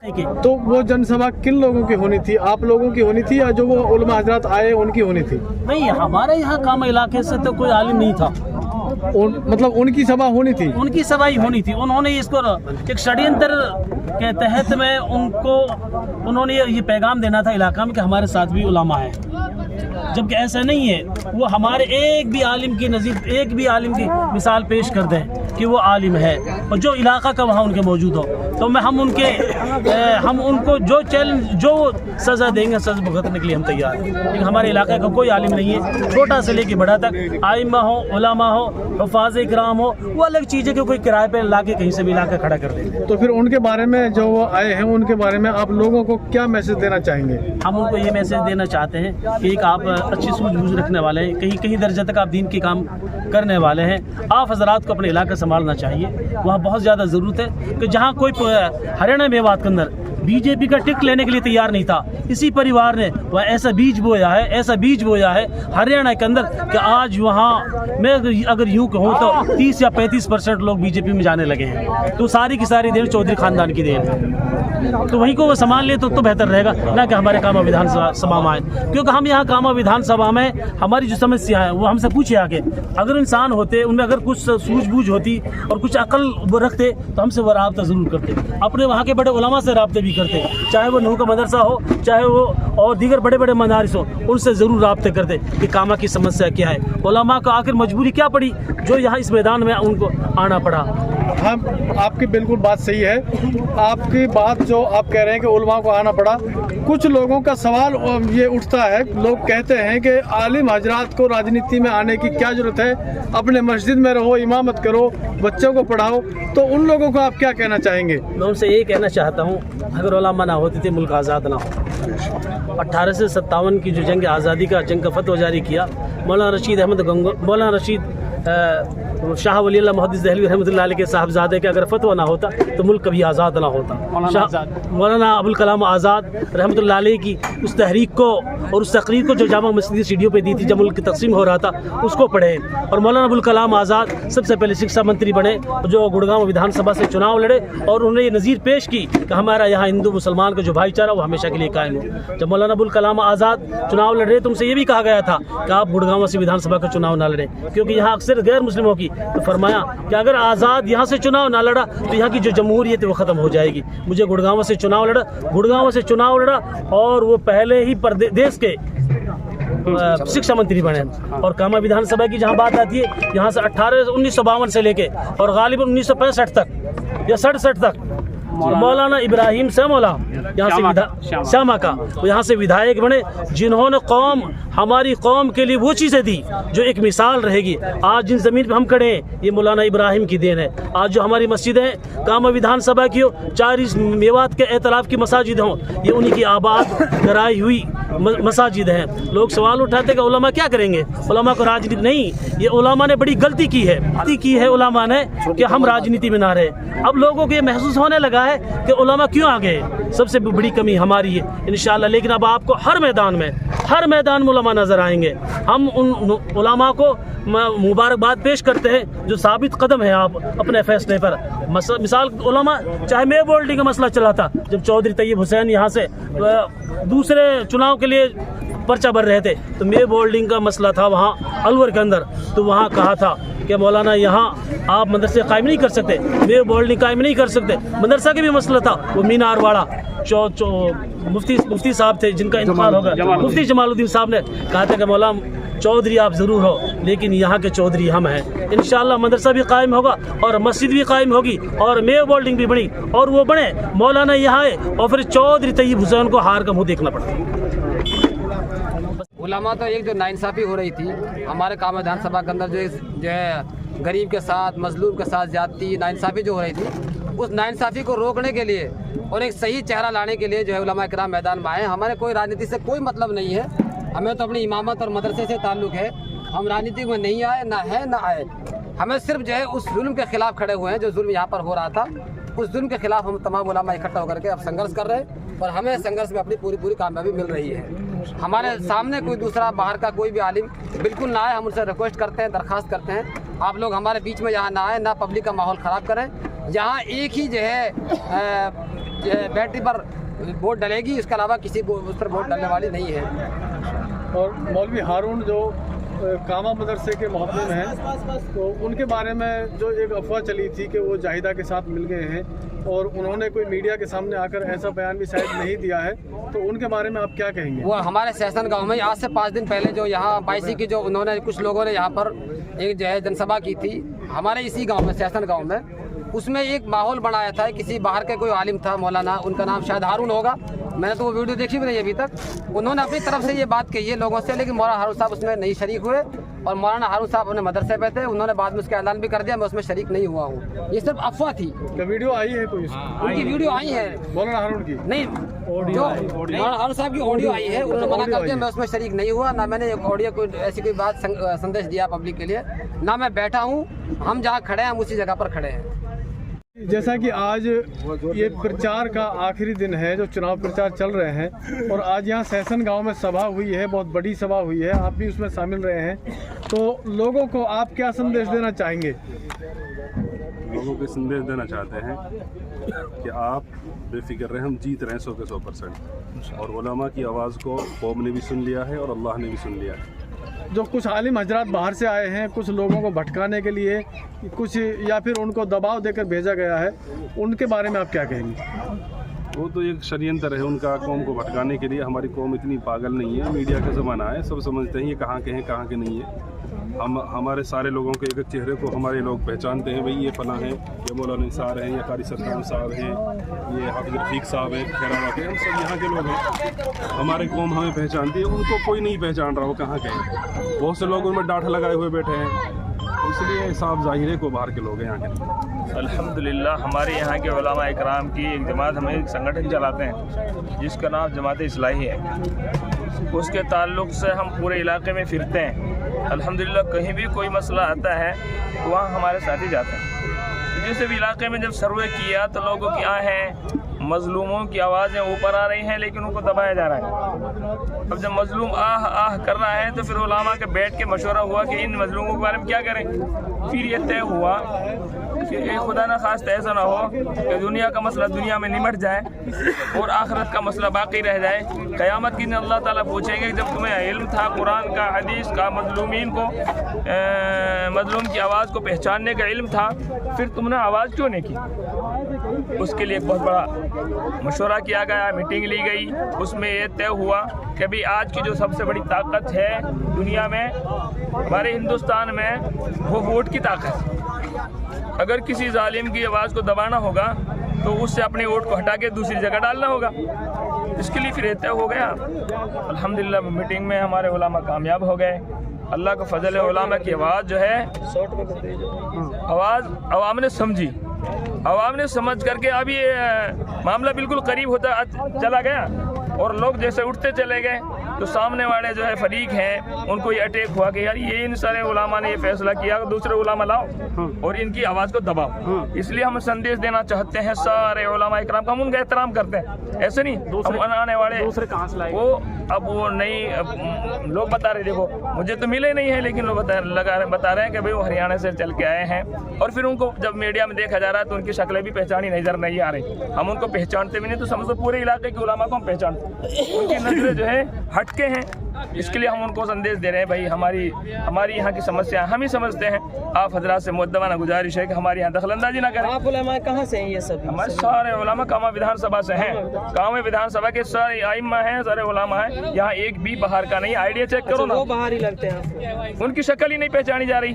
तो वो जनसभा किन लोगों की होनी थी, आप लोगों की होनी थी या जो वो उलमा हजरात आए उनकी होनी थी? नहीं, हमारे यहाँ काम इलाके से तो कोई आलिम नहीं था। मतलब उनकी सभा होनी थी? उनकी सभा ही होनी थी। उन्होंने इसको एक षड्यंत्र के तहत में उन्होंने ये पैगाम देना था इलाका में कि हमारे साथ भी उलमा है, जबकि ऐसा नहीं है। वो हमारे एक भी आलिम की मिसाल पेश कर दें कि वो आलिम है और जो इलाका का वहाँ उनके मौजूद हो, तो हम उनको जो चैलेंज, जो सज़ा देंगे, सज़ा भुगतने के लिए हम तैयार हैं। लेकिन हमारे इलाके का कोई आलिम नहीं है, छोटा से लेके बड़ा तक, आइम्मा हो, उलमा हो, हुफ़ाज़ इकराम हो, वो अलग चीज़ है कि कोई किराए पे ला के कहीं से भी इलाका खड़ा कर देंगे। तो फिर उनके बारे में, जो वो आए हैं, उनके बारे में आप लोगों को क्या मैसेज देना चाहेंगे? हम उनको ये मैसेज देना चाहते हैं कि एक आप अच्छी सूझबूझ रखने वाले हैं, कहीं दर्जे तक आप दीन के काम करने वाले हैं। आप हजरात को अपने इलाका संभालना चाहिए। वहाँ बहुत ज़्यादा ज़रूरत है कि जहाँ कोई हरियाणा मेवात के अंदर बीजेपी का टिकट लेने के लिए तैयार नहीं था, इसी परिवार ने वह ऐसा बीज बोया है हरियाणा के अंदर कि आज वहाँ मैं अगर यूँ कहूँ तो 30 या 35% लोग बीजेपी में जाने लगे हैं। तो सारी की सारी देन चौधरी खानदान की देन है। तो वहीं को वो संभाल ले तो बेहतर रहेगा, ना कि हमारे कामा विधानसभा में आए। क्योंकि हम यहाँ कामा विधानसभा में हमारी जो समस्या है वो हमसे पूछे आके, अगर इंसान होते, उनमें अगर कुछ सूझबूझ होती और कुछ अकल वो रखते तो हमसे वो राब्ता ज़रूर करते। अपने वहाँ के बड़े उलमा से राब्ते भी करते, चाहे वो नूह का मदरसा हो, चाहे वो और दीगर बड़े बड़े मदारिस हो, उनसे ज़रूर राब्ते करते कि कामा की समस्या क्या है। उलमा को आखिर मजबूरी क्या पड़ी जो यहाँ इस मैदान में उनको आना पड़ा। हाँ, आपकी बिल्कुल बात सही है। आपकी बात जो आप कह रहे हैं कि उलमा को आना पड़ा, कुछ लोगों का सवाल ये उठता है, लोग कहते हैं कि आलिम हजरात को राजनीति में आने की क्या जरूरत है, अपने मस्जिद में रहो, इमामत करो, बच्चों को पढ़ाओ। तो उन लोगों को आप क्या कहना चाहेंगे? मैं उनसे यही कहना चाहता हूँ, अगर उलमा ना होती थी मुल्क आज़ाद ना हो। 1857 की जो जंग आज़ादी का जंग का फतवा जारी किया, मौलाना रशीद शाह वली अल्लाह मुहद्दिस दहलवी रहमतुल्लाह अलैह के साहबजादे के अगर फतवा ना होता तो मुल्क कभी आज़ाद ना होता। मौलाना अबुल कलाम आज़ाद रहमतुल्लाह अलैह की उस तहरीक को और उस तकरीर को जो जामा मस्जिद सीढ़ियों पे दी थी जब मुल्क तकसीम हो रहा था, उसको पढ़े। और मौलाना अबुल कलाम आज़ाद सबसे पहले शिक्षा मंत्री बने, जो गुड़गांव विधानसभा से चुनाव लड़े और उन्होंने ये नज़ीर पेश की कि हमारा यहाँ हिंदू मुसलमान का जो भाईचारा वो हमेशा के लिए कायम हो। जब मौलाना अबुल कलाम आज़ाद चुनाव लड़ रहे तो उनसे ये भी कहा गया था कि आप गुड़गांव से विधानसभा का चुनाव ना लड़ें, क्योंकि यहाँ अक्सर गैर मुस्लिमों की, तो फरमाया कि अगर आज़ाद यहाँ से चुनाव ना लड़ा तो यहाँ की जो जमहूरियत है वो ख़त्म हो जाएगी। मुझे गुड़गांव से चुनाव लड़ा और वो पहले ही देश के शिक्षा मंत्री बने। और कामा विधानसभा की जहाँ बात आती है, यहाँ से 1952 से लेके और गालिबन 1965 तक या 67 तक मौलाना इब्राहिम श्यामोला यहाँ से श्यामा का वो यहाँ से विधायक बने, जिन्होंने हमारी कौम के लिए वो चीज़ें दी जो एक मिसाल रहेगी। आज जिन ज़मीन पे हम खड़े हैं ये मौलाना इब्राहिम की देन है। आज जो हमारी मस्जिदें कामा विधानसभा की हो, 4 मेवात के एतलाफ़ की मसाजिद हों, ये उन्हीं की आबाद कराई हुई मसाजिद हैं। लोग सवाल उठाते कि उलमा क्या करेंगे, उलमा को राजनीति नहीं। ये उलमा ने बड़ी गलती की है उलमा ने कि हम राजनीति में ना रहे। अब लोगों को ये महसूस होने लगा है कि उलमा क्यों आ गए, सबसे बड़ी कमी हमारी है इंशाअल्लाह। लेकिन अब आपको हर मैदान में उलमा नज़र आएंगे। हम उन उलमा को मुबारकबाद पेश करते हैं जो साबित कदम है आप अपने फैसले पर। मिसाल उलमा, चाहे मे बोल्डिंग का मसला चला था जब चौधरी तैयब हुसैन यहाँ से दूसरे चुनाव के लिए पर्चा भर रहे थे, तो मे बोल्डिंग का मसला था वहाँ अलवर के अंदर, तो वहाँ कहा था कि मौलाना यहाँ आप मदरसे कायम नहीं कर सकते, मे बोल्डिंग कायम नहीं कर सकते। मदरसा के भी मसला था, वो मीनार वाला मुफ्ती साहब थे जिनका इंतकाल हो गया, मुफ्ती जमालुद्दीन साहब ने कहा था कि मौलाना चौधरी आप ज़रूर हो, लेकिन यहाँ के चौधरी हम हैं। इंशाअल्लाह मदरसा भी कायम होगा और मस्जिद भी कायम होगी और मेयर बोल्डिंग भी बनी और वो बने, मौलाना यहाँ आए और फिर चौधरी तैयब हुसैन को हार का मुँह देखना पड़ा। उलमा तो एक जो नाइंसाफ़ी हो रही थी हमारे कामा विधानसभा के अंदर, जो है गरीब के साथ, मजलूम के साथ ज़्यादती नाइंसाफ़ी जो हो रही थी, उस नाइंसाफ़ी को रोकने के लिए और एक सही चेहरा लाने के लिए जो है उलमा इकराम मैदान में आए। हमारे कोई राजनीति से कोई मतलब नहीं है, हमें तो अपनी इमामत और मदरसे से ताल्लुक़ है। हम राजनीति में नहीं आए, ना आए। हमें सिर्फ जो है उस जुल्म के ख़िलाफ़ खड़े हुए हैं जो जुल्म यहाँ पर हो रहा था, उस जुल्म के ख़िलाफ़ हम तमाम उलमा इकट्ठा होकर के अब संघर्ष कर रहे हैं और हमें संघर्ष में अपनी पूरी कामयाबी मिल रही है। हमारे सामने कोई दूसरा बाहर का कोई भी आलिम बिल्कुल ना आए। हम उनसे रिक्वेस्ट करते हैं, दरख्वास्त करते हैं, आप लोग हमारे बीच में यहाँ ना आए, ना पब्लिक का माहौल ख़राब करें। यहाँ एक ही जो है बैटरी पर वोट डलेगी, इसके अलावा किसी उस पर वोट डलने वाली नहीं है। और मौलवी हारून जो कामा मदरसे के मोहब्बत हैं, तो उनके बारे में जो एक अफवाह चली थी कि वो जाहिदा के साथ मिल गए हैं और उन्होंने कोई मीडिया के सामने आकर ऐसा बयान भी शायद नहीं दिया है, तो उनके बारे में आप क्या कहेंगे? वो हमारे सहसन गांव में आज से 5 दिन पहले जो यहाँ बाईसी की जो उन्होंने कुछ लोगों ने यहाँ पर एक जो है जनसभा की थी हमारे इसी गाँव में, सहसन गाँव में, उसमें एक माहौल बनाया था। किसी बाहर के कोई आलिम था, मौलाना, उनका नाम शायद हारून होगा, मैंने तो वो वीडियो देखी भी नहीं अभी तक। उन्होंने अपनी तरफ से ये बात कही है लोगों से, लेकिन मौलाना हारून साहब उसमें नहीं शरीक हुए और मौलाना हारून साहब अपने मदरसे पे थे, उन्होंने बाद में उसका ऐलान भी कर दिया मैं उसमें शरीक नहीं हुआ हूँ। ये सिर्फ अफवाह थी। क्या वीडियो आई है कोई? उनकी वीडियो आई है मौलाना हारून की? नहीं, जो मौलाना हारून साहब की ऑडियो आई है, उन्होंने मना कर दिया मैं उसमें शरीक नहीं हुआ, ना मैंने ऑडियो कोई ऐसी कोई बात संदेश दिया पब्लिक के लिए, ना मैं बैठा हूँ। हम जहाँ खड़े हैं हम उसी जगह पर खड़े हैं। जैसा कि आज ये प्रचार का आखिरी दिन है, जो चुनाव प्रचार चल रहे हैं, और आज यहाँ सहसन गांव में सभा हुई है, बहुत बड़ी सभा हुई है, आप भी उसमें शामिल रहे हैं, तो लोगों को आप क्या संदेश देना चाहेंगे? लोगों को संदेश देना चाहते हैं कि आप बेफिक्र रहें, हम जीत रहे हैं 100 के 100%, और उलमा की आवाज़ को कौम ने भी सुन लिया है और अल्लाह ने भी सुन लिया है। जो कुछ आलिम हजरात बाहर से आए हैं, कुछ लोगों को भटकाने के लिए, कुछ या फिर उनको दबाव देकर भेजा गया है, उनके बारे में आप क्या कहेंगे? वो तो एक षड्यंत्र है उनका कौम को भटकाने के लिए। हमारी कौम इतनी पागल नहीं है, मीडिया का ज़माना है, सब समझते हैं ये कहाँ के हैं कहाँ के नहीं है। हमारे सारे लोगों के एक एक चेहरे को हमारे लोग पहचानते हैं, भाई ये फला है, ये मौलाना निसार हैं, ये कारी सत्ताम साहब हैं, ये हाफिज रफीक साहब हैं, खैराबाद के, हम सब यहाँ के लोग हैं। हमारे कौम हमें पहचानती है, उनको कोई नहीं पहचान रहा वो कहाँ के हैं। बहुत से लोग उनमें डांठ लगाए हुए बैठे हैं, इसलिए साफ जाहिर है को बाहर के लोग हैं यहाँ के। अल्हम्दुलिल्लाह हमारे यहाँ के उलमा इकराम की एक जमात, हमें एक संगठन चलाते हैं जिसका नाम जमात इस्लाही है। उसके ताल्लुक़ से हम पूरे इलाके में फिरते हैं। अल्हम्दुलिल्लाह कहीं भी कोई मसला आता है तो वहाँ हमारे साथ ही जाते हैं। जिस भी इलाके में जब सर्वे किया तो लोगों की आएँ, मजलूमों की आवाज़ें ऊपर आ रही हैं लेकिन उनको दबाया जा रहा है। अब जब मजलूम आह आह कर रहा है तो फिर उलमा के बैठ के मशवरा हुआ कि इन मजलूमों के बारे में क्या करें। फिर ये तय हुआ कि खुदा न खास्ता ऐसा ना हो कि दुनिया का मसला दुनिया में निमट जाए और आखिरत का मसला बाकी रह जाए। क़यामत के दिन अल्लाह ताला पूछेंगे कि जब तुम्हें इल्म था कुरान का, हदीस का, मजलूमीन को मजलूम की आवाज़ को पहचानने का इल्म था, फिर तुमने आवाज़ क्यों नहीं की। उसके लिए एक बहुत बड़ा मशवरा किया गया, मीटिंग ली गई, उसमें ये तय हुआ कि भाई आज की जो सबसे बड़ी ताकत है दुनिया में, हमारे हिंदुस्तान में, वो वोट की ताकत है। अगर किसी जालिम की आवाज़ को दबाना होगा तो उससे अपने वोट को हटा के दूसरी जगह डालना होगा। इसके लिए फिर तय हो गया। अल्हम्दुलिल्लाह मीटिंग में हमारे उलमा कामयाब हो गए। अल्लाह का फजल है, उलमा की आवाज़ जो है, आवाज़ अवाम ने समझी, अवाम ने समझ करके अब ये मामला बिल्कुल करीब होता चला गया और लोग जैसे उठते चले गए तो सामने वाले जो है फरीक हैं उनको ये अटैक हुआ कि यार ये इन सारे उलमा ने ये फैसला किया, दूसरे उलमा लाओ और इनकी आवाज़ को दबाओ। इसलिए हम संदेश देना चाहते हैं सारे उलमा इकराम का, हम उनका एहतराम करते हैं, ऐसे नहीं हम आने वाले दूसरे कहाँ से लाए वो अब वो नहीं लोग बता रहे, देखो मुझे तो मिले नहीं है लेकिन लोग बता रहे हैं कि भाई वो हरियाणा से चल के आए हैं और फिर उनको जब मीडिया में देखा जा रहा है तो उनकी शक्लें भी पहचानी नजर नहीं आ रही। हम उनको पहचानते भी नहीं तो समझो पूरे इलाके के उलमा को हम पहचानते, उनकी नजरें जो है हटके हैं। इसके लिए हम उनको संदेश दे रहे हैं, भाई हमारी यहाँ की समस्या हम ही समझते हैं, आप हजरात से मुद्दवाना गुजारिश है कि हमारे यहाँ दखलंदाजी ना करें। आप उलमा कहाँ से हैं? ये सब हमारे सारे उलमा कामा विधानसभा से हैं, कामा विधानसभा के सारे आइम्मा हैं, सारे उलमा हैं, यहाँ एक भी बाहर का नहीं। आइडिया चेक करो ना, वो बाहर ही लगते हैं, उनकी शक्ल ही नहीं पहचानी जा रही।